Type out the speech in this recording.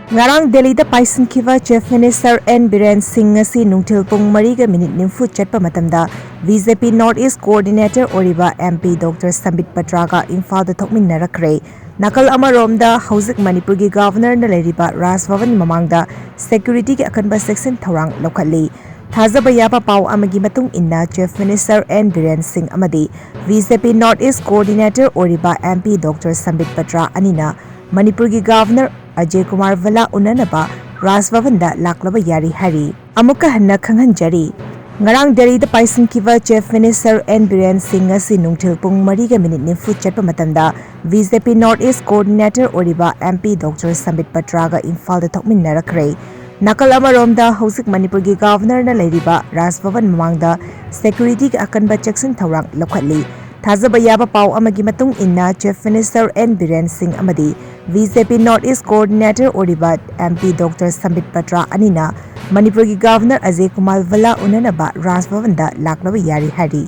Ngarang Delhi da paisankiba Chief Minister N Biren Singh asi nungthil pung 4:40 chatpa matamda BJP North East Coordinator Oriba MP Dr. Sambit Patra ga Imphal Da Thokminnarakhre nakal amaromda hauzik manipur gi governor na leriba Raj Bhavan mamangda security ki akanba section thorang lokhatli thajaba yaba pau amagi matung inna Chief Minister N Biren Singh amadi BJP North East Coordinator Oriba MP Dr. Sambit Patra anina manipur gi governor Ajay Kumar Vala unanaba Raj Bhavan da laklaba yari hari amuka hanna khanghanjari ngarang Delhi da paisankiba Chief Minister N Biren Singh asi nungthil pung 4:40 chatpa matamda BJP North East Coordinator Oriba MP Dr. Sambit Patra ga Imphal Da Thokminnarakhre nakal amaromda hauzik manipur gi governor na leriba Raj Bhavan mamangda security ki akanba checksin thorang lokhatli thajaba yaba pau amagi matung inna Chief Minister N Biren Singh amadi BJP North East Coordinator Oriba MP Dr. Sambit Patra anina manipur gi governor Ajay Kumar Vala unanaba Raj Bhavan da laklaba yari hari